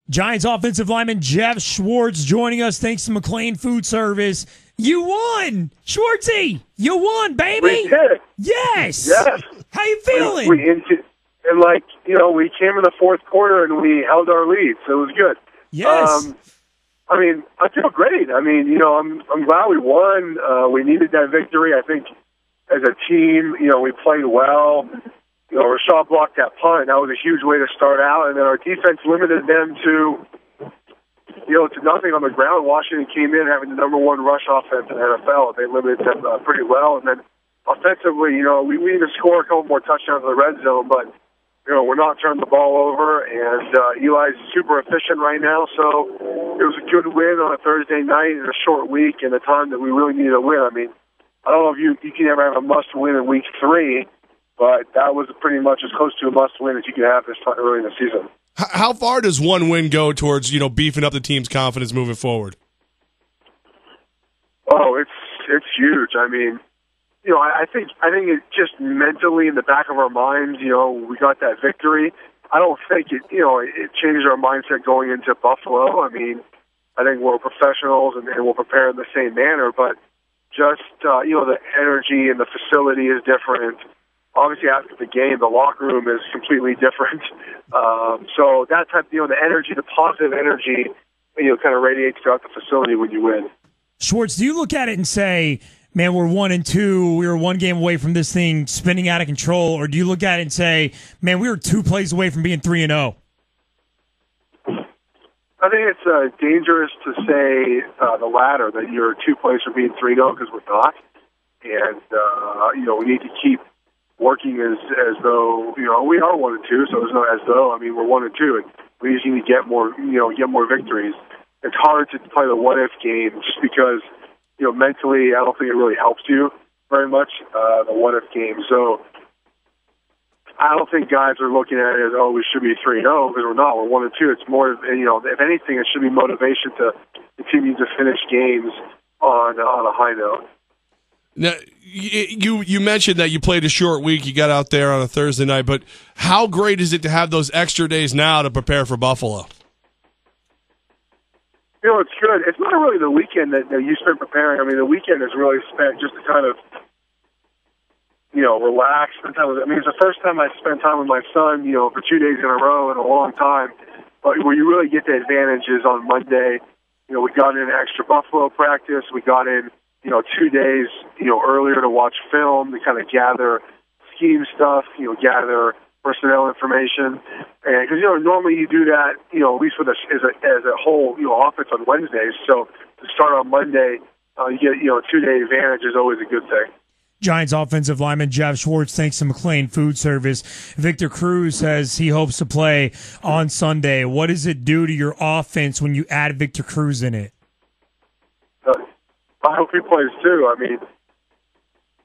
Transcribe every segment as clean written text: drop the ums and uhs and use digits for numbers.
Giants offensive lineman Geoff Schwartz joining us. Thanks to McLean Food Service. You won, Schwartzy. You won, baby. We did. Yes. Yes. How you feeling? We came in the fourth quarter and we held our lead, so it was good. Yes. I feel great. I'm glad we won. We needed that victory. I think as a team, we played well. Rashad blocked that punt. That was a huge way to start out, and then our defense limited them to nothing on the ground. Washington came in having the number one rush offense in the NFL. They limited them pretty well, and then offensively, we need to score a couple more touchdowns in the red zone, but we're not turning the ball over, and Eli's super efficient right now, so it was a good win on a Thursday night in a short week and a time that we really needed a win. I don't know if you can ever have a must-win in week 3, but that was pretty much as close to a must-win as you can have this time early in the season. How far does one win go towards, beefing up the team's confidence moving forward? Oh, it's huge. I think it just mentally in the back of our minds, we got that victory. I don't think it changed our mindset going into Buffalo. I think we're professionals and we'll prepare in the same manner, but just, the energy and the facility is different. Obviously, after the game, the locker room is completely different. So that type, the energy, the positive energy, kind of radiates throughout the facility when you win. Schwartz, do you look at it and say, man, we're 1-2, we were one game away from this thing spinning out of control, or do you look at it and say, man, we were 2 plays away from being 3-0? I think it's dangerous to say the latter, that you're 2 plays from being 3-0, because we're not. And, we need to keep working as though, we are 1-2, so it's not as though, we're 1-2, and we just need to get more victories. It's hard to play the what-if game just because, mentally, I don't think it really helps you very much, the what-if game. So I don't think guys are looking at it as, we should be 3-0, because we're not. We're 1-2. It's more, if anything, it should be motivation to continue to finish games on a high note. Now, you mentioned that you played a short week. You got out there on a Thursday night, but how great is it to have those extra days now to prepare for Buffalo? It's good. It's not really the weekend that you spend preparing. The weekend is really spent just to kind of, relax. It's the first time I spent time with my son, for 2 days in a row in a long time. But where you really get the advantages on Monday, we got in extra Buffalo practice. We got in 2 days, earlier to watch film, to kind of gather scheme stuff, gather personnel information. And because, normally you do that, at least with as a whole, offense on Wednesdays. So to start on Monday, you get, a 2-day advantage is always a good thing. Giants offensive lineman Geoff Schwartz, thanks to McLean Food Service. Victor Cruz says he hopes to play on Sunday. What does it do to your offense when you add Victor Cruz in it? I hope he plays too.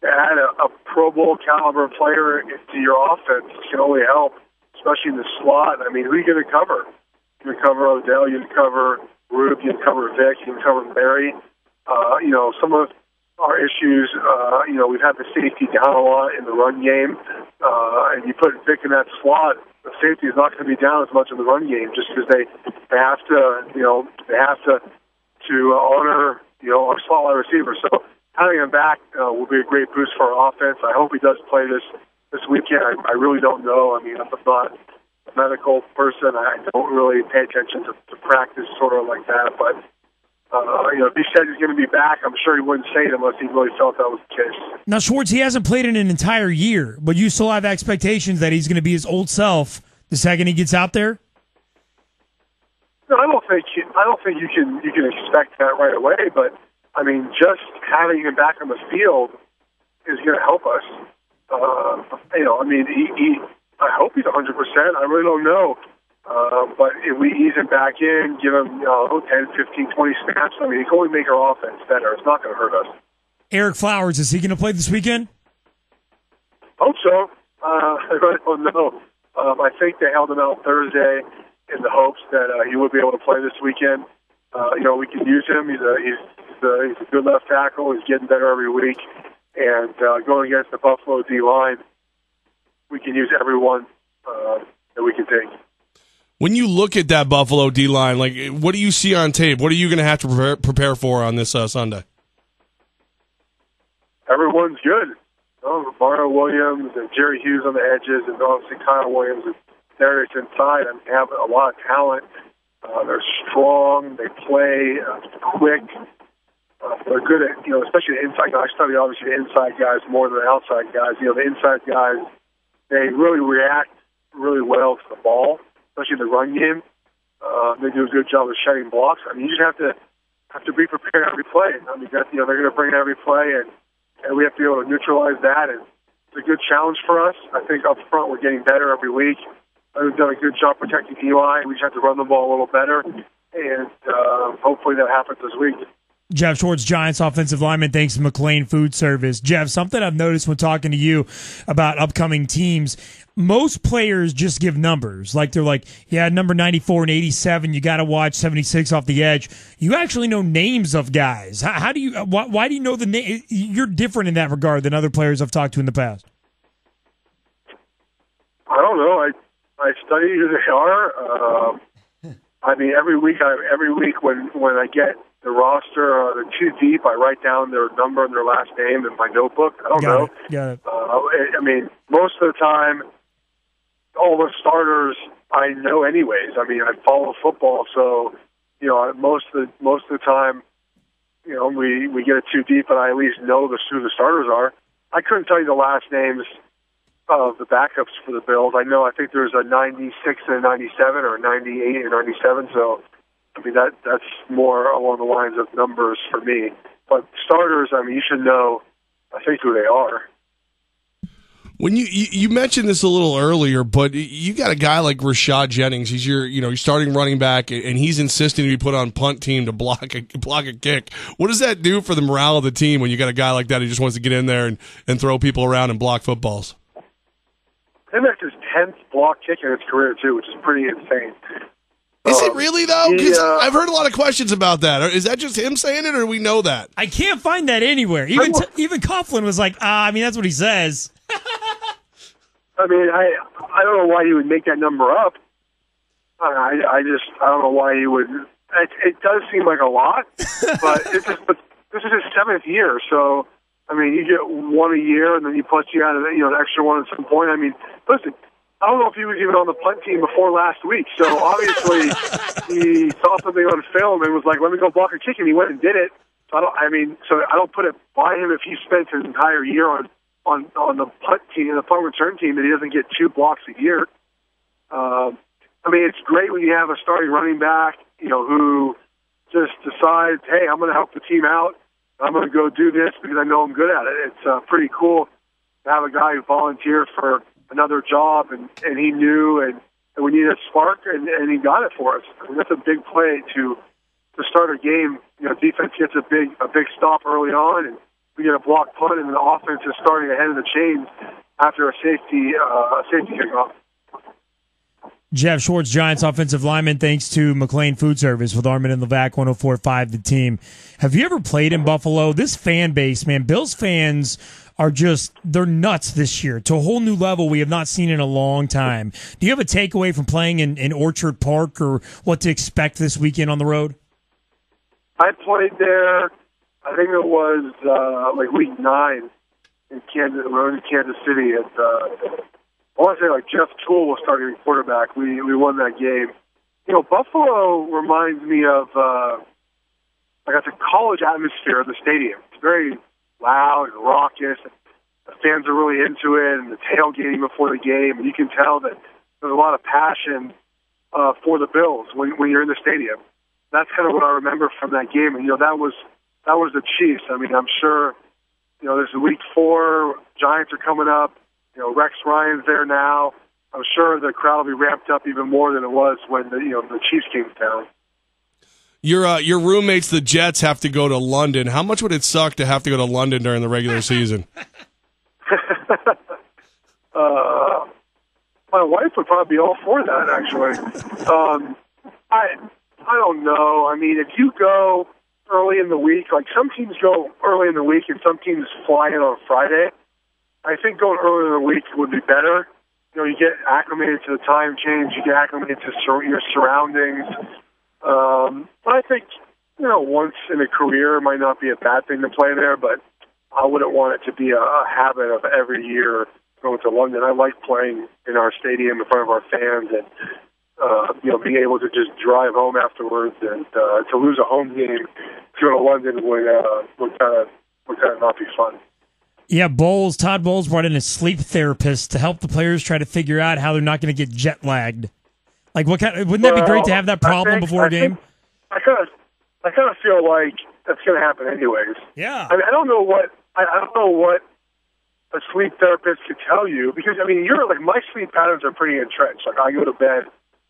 Add a Pro Bowl caliber player into your offense can only help, especially in the slot. Who are you going to cover? You're going to cover Odell, you're going to cover Rube, you're going to cover Vic, you're going to cover Barry. Some of our issues, we've had the safety down a lot in the run game, and you put Vic in that slot, the safety is not going to be down as much in the run game just because they have to honor our slot wide receiver. So having him back will be a great boost for our offense. I hope he does play this weekend. I really don't know. I'm not a medical person. I don't really pay attention to practice sort of like that. But, if he said he's going to be back, I'm sure he wouldn't say it unless he really felt that was the case. Now, Schwartz, he hasn't played in an entire year, but you still have expectations that he's going to be his old self the second he gets out there? No, I don't think you can expect that right away. But just having him back on the field is going to help us. I hope he's 100%. I really don't know. But if we ease him back in, give him 10, 15, 20 snaps, it can only make our offense better. It's not going to hurt us. Eric Flowers, is he going to play this weekend? Hope so. I really don't know. I think they held him out Thursday in the hopes that he would be able to play this weekend. We can use him. He's a good left tackle. He's getting better every week. And going against the Buffalo D-line, we can use everyone that we can take. When you look at that Buffalo D-line, like, what do you see on tape? What are you going to have to prepare for on this Sunday? Everyone's good. Mario Williams and Jerry Hughes on the edges, and obviously Kyle Williams and Darius inside. I mean, they have a lot of talent. They're strong. They play quick. They're good at, especially the inside guys. I study, obviously, the inside guys more than the outside guys. The inside guys, they really react really well to the ball, especially the run game. They do a good job of shedding blocks. I mean, you just have to be prepared every play. I mean, they're going to bring every play, and we have to be able to neutralize that. And it's a good challenge for us. I think up front we're getting better every week. We've done a good job protecting Eli. We just have to run the ball a little better, and hopefully that happens this week. Geoff Schwartz, Giants offensive lineman, thanks to McLean Food Service. Jeff, something I've noticed when talking to you about upcoming teams, most players just give numbers. Like they're like, yeah, number 94 and 87, you got to watch 76 off the edge. You actually know names of guys. How do you? Why do you know the name? You're different in that regard than other players I've talked to in the past. I don't know. I study who they are. I mean, every week when I get the roster or the too deep, I write down their number and their last name in my notebook. I don't know. Got it. I mean, most of the time, all the starters I know anyways. I mean, I follow football, so most of the time, we get it too deep, and I at least know who the starters are. I couldn't tell you the last names of the backups for the Bills. I think there's a 96 and a 97, or a 98 and 97. So, I mean, that's more along the lines of numbers for me. But starters, I mean, you should know, I think, who they are. When you mentioned this a little earlier, but you got a guy like Rashad Jennings. He's your starting running back, and he's insisting to be put on punt team to block a kick. What does that do for the morale of the team when you got a guy like that who just wants to get in there and throw people around and block footballs? I think that's his 10th block kick in his career too, which is pretty insane. Is it really, though? Because I've heard a lot of questions about that. Is that just him saying it, or do we know that? I can't find that anywhere. Even Coughlin was like, I mean, that's what he says. I mean, I don't know why he would make that number up. I don't know why he would. It does seem like a lot, but this is his 7th year, so I mean, you get one a year, and then you add an extra one at some point. I mean, listen, I don't know if he was even on the punt team before last week, so obviously he saw something on film and was like, "Let me go block a kick," and he went and did it. So I don't put it by him if he spent his entire year on the punt team, the punt return team, that he doesn't get 2 blocks a year. I mean, it's great when you have a starting running back, who just decides, hey, I'm going to help the team out. I'm going to go do this because I know I'm good at it. It's pretty cool to have a guy who volunteered for another job, and he knew, and we needed a spark, and he got it for us. I mean, that's a big play to start a game. Defense gets a big stop early on, and we get a block punt, and the offense is starting ahead of the chains after a safety kickoff. Geoff Schwartz, Giants offensive lineman, thanks to McLean Food Service with Armen and Levack, 104.5 The Team. Have you ever played in Buffalo? This fan base, man, Bills fans are they're nuts this year to a whole new level we have not seen in a long time. Do you have a takeaway from playing in Orchard Park, or what to expect this weekend on the road? I played there, I think it was like week 9 in Kansas City at I want to say Jeff Toole was starting quarterback. We won that game. Buffalo reminds me of it's a college atmosphere of the stadium. It's very loud and raucous. The fans are really into it, and the tailgating before the game. And you can tell that there's a lot of passion for the Bills when you're in the stadium. That's kind of what I remember from that game. And that was the Chiefs. I mean, I'm sure there's week 4. Giants are coming up. Rex Ryan's there now. I'm sure the crowd will be ramped up even more than it was when the Chiefs came to town. Your roommates, the Jets, have to go to London. How much would it suck to have to go to London during the regular season? My wife would probably be all for that, actually. I don't know. I mean, if you go early in the week, some teams go early in the week and some teams fly in on Friday. I think going earlier in the week would be better. you get acclimated to the time change, you get acclimated to your surroundings. But I think, once in a career it might not be a bad thing to play there, but I wouldn't want it to be a habit of every year going to London. I like playing in our stadium in front of our fans and, being able to just drive home afterwards, and to lose a home game to go to London would kind of not be fun. Yeah, Todd Bowles brought in a sleep therapist to help the players try to figure out how they're not going to get jet lagged. Like, wouldn't that be great to have that problem before a game? I kind of feel like that's going to happen anyways. Yeah. I mean, I don't know what a sleep therapist could tell you, because my sleep patterns are pretty entrenched. Like, I go to bed,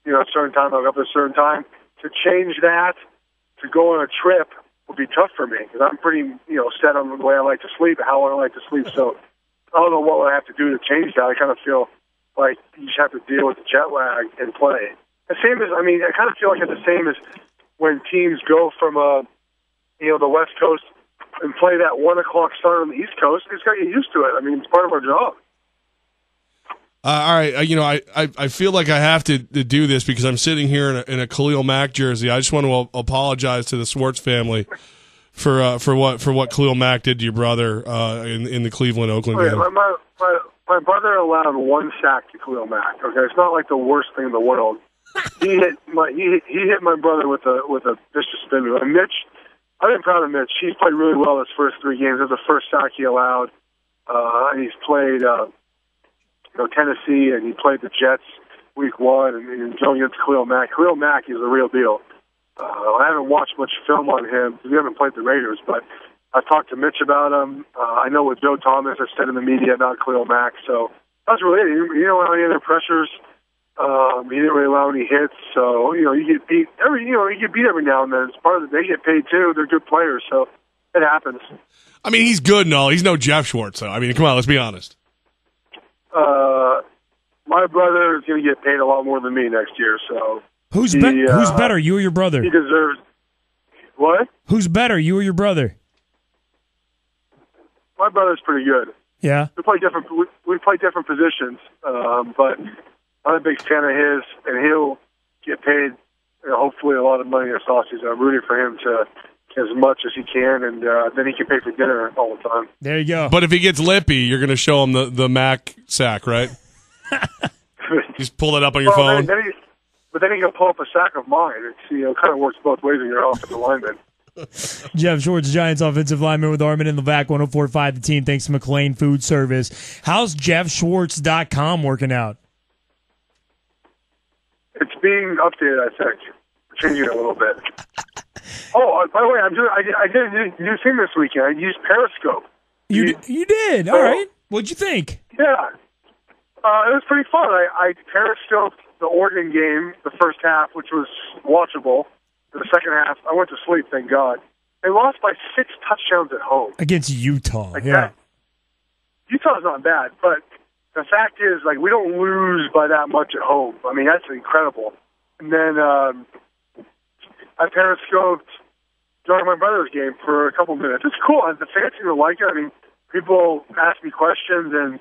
a certain time, I wake up at a certain time. To change that, to go on a trip, would be tough for me, because I'm pretty, set on the way I like to sleep, how I like to sleep. So I don't know what I have to do to change that. I kind of feel like you just have to deal with the jet lag and play. The same as, I kind of feel like it's the same as when teams go from, the West Coast and play that 1 o'clock start on the East Coast. It's got to get used to it. It's part of our job. All right, I feel like I have to do this because I'm sitting here in a Khalil Mack jersey. I just want to apologize to the Schwartz family for what Khalil Mack did to your brother in the Cleveland-Oakland game. My brother allowed 1 sack to Khalil Mack. Okay, it's not like the worst thing in the world. He hit my brother with a vicious spin move. And Mitch, I've been proud of Mitch. He's played really well his first 3 games. It was the first sack he allowed. And he's played Tennessee, and he played the Jets week 1, and going against Khalil Mack. Khalil Mack is the real deal. I haven't watched much film on him because we haven't played the Raiders, but I've talked to Mitch about him. I know what Joe Thomas has said in the media about Khalil Mack, so that's really it. He didn't allow any other pressures. He didn't really allow any hits, so you get beat every now and then. It's part of it. They get paid too. They're good players, so it happens. He's good and all. He's no Geoff Schwartz, though. Come on, let's be honest. My brother is going to get paid a lot more than me next year. So who's better, you or your brother? He deserves what? Who's better, you or your brother? My brother's pretty good. Yeah, we play different positions, but I'm a big fan of his, and he'll get paid hopefully a lot of money this offseason. I'm rooting for him to as much as he can, and then he can pay for dinner all the time. There you go. But if he gets lippy, you're going to show him the Mac sack, right? Just pull it up on your phone. But then he can pull up a sack of mine. It kind of works both ways when you're offensive lineman. Geoff Schwartz, Giants offensive lineman with Armen and Levack, 104.5 The Team. Thanks to McLean Food Service. How's JeffSchwartz.com working out? It's being updated, I think. Changing it a little bit. Oh, by the way, I did a new thing this weekend. I used Periscope. You did? All right. What'd you think? Yeah. It was pretty fun. I Periscoped the Oregon game, the first half, which was watchable. The second half, I went to sleep, thank God. They lost by 6 touchdowns at home. Against Utah, yeah. Utah's not bad, but the fact is, we don't lose by that much at home. That's incredible. And then I Periscoped during my brother's game for a couple minutes. It's cool. The fans seem to like it. People ask me questions, and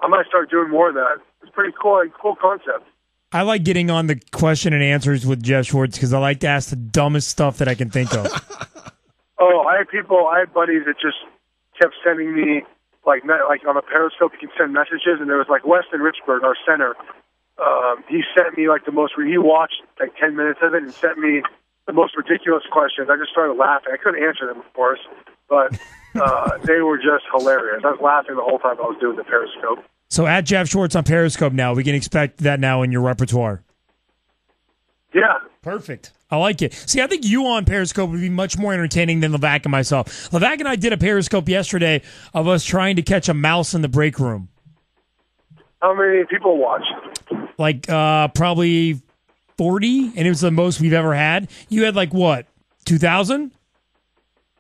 I might start doing more of that. It's pretty cool, cool concept. I like getting on the question and answers with Geoff Schwartz because I like to ask the dumbest stuff that I can think of. I had buddies that just kept sending me, on a Periscope, you can send messages, and there was Weston Richburg, our center. He sent me he watched 10 minutes of it and sent me the most ridiculous questions. I just started laughing. I couldn't answer them, of course, but they were just hilarious. I was laughing the whole time I was doing the Periscope. So at Geoff Schwartz on Periscope now, we can expect that now in your repertoire. Yeah. Perfect. I like it. See, I think you on Periscope would be much more entertaining than Levack and myself. Levack and I did a Periscope yesterday of us trying to catch a mouse in the break room. How many people watched? Probably 40, and it was the most we've ever had. You had 2,000?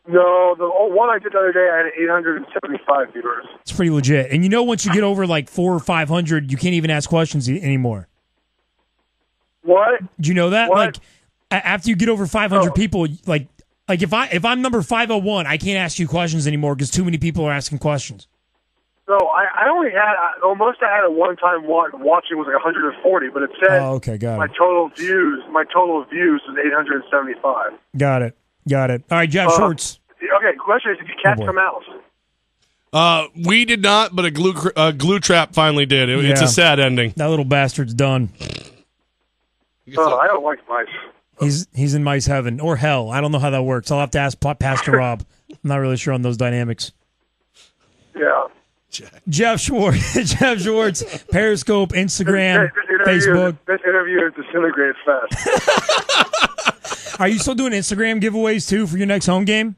No, the one I did the other day, I had 875 viewers. It's pretty legit. And once you get over 400 or 500, you can't even ask questions anymore. What? Do you know that? What? After you get over 500 people, if I'm number 501, I can't ask you questions anymore because too many people are asking questions. So I only had, most I had at one time watching was like 140, but it said okay, got my total views was 875. Got it. All right, Geoff Schwartz. Okay, question is, did you catch the mouse? We did not, but a glue trap finally did. It's a sad ending. That little bastard's done. I don't like mice. He's in mice heaven or hell. I don't know how that works. I'll have to ask Pastor Rob. I'm not really sure on those dynamics. Yeah. Geoff Schwartz, Periscope, Instagram, Facebook. This interview is disintegrated fast. Are you still doing Instagram giveaways too for your next home game?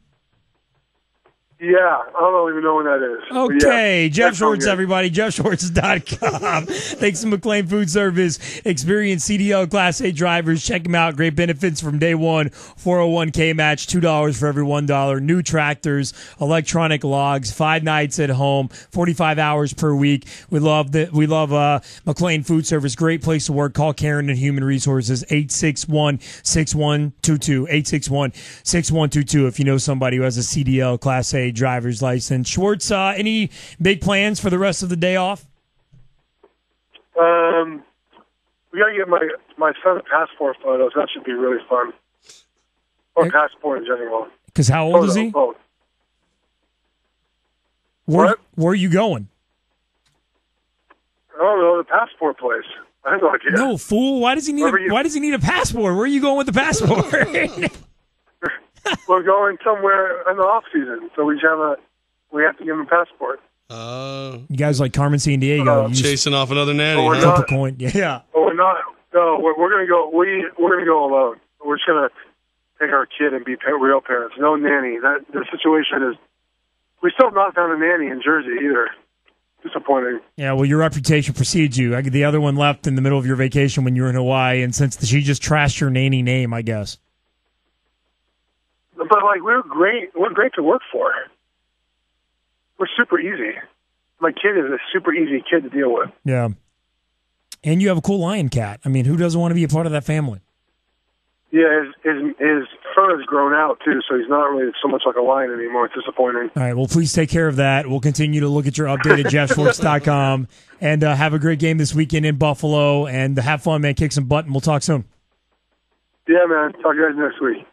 Yeah, I don't even know when that is. Okay, yeah, Geoff Schwartz, everybody. GeoffSchwartz.com. Thanks to McLean Food Service. Experienced CDL Class A drivers. Check them out. Great benefits from day one. 401k match, $2 for every $1. New tractors, electronic logs, 5 nights at home, 45 hours per week. We love McLean Food Service. Great place to work. Call Karen and Human Resources, 861-6122. 861-6122 if you know somebody who has a CDL Class A driver's license. Schwartz, any big plans for the rest of the day off? We got to get my son's passport photos. That should be really fun. Or passport in general. Because how old is he? Both. Where are you going? I don't know, the passport place. I have no idea. No, fool. Why does he need a passport? Where are you going with the passport? We're going somewhere in the off season, so we have to give him a passport. You guys like Carmen San Diego? Chasing off another nanny. Flip a coin. Yeah. But we're not. No, we're gonna go. We're gonna go alone. We're just gonna take our kid and be real parents. No nanny. The situation is. We still have not found a nanny in Jersey either. Disappointing. Yeah, well, your reputation precedes you. The other one left in the middle of your vacation when you were in Hawaii, and since she just trashed your nanny name, I guess. But we're great. We're great to work for. We're super easy. My kid is a super easy kid to deal with. Yeah. And you have a cool lion cat. I mean, who doesn't want to be a part of that family? Yeah, his fur has grown out too, so he's not really so much like a lion anymore. It's disappointing. All right, well, please take care of that. We'll continue to look at your update at GeoffSchwartz.com. And have a great game this weekend in Buffalo. And have fun, man. Kick some butt, and we'll talk soon. Yeah, man. Talk to you guys next week.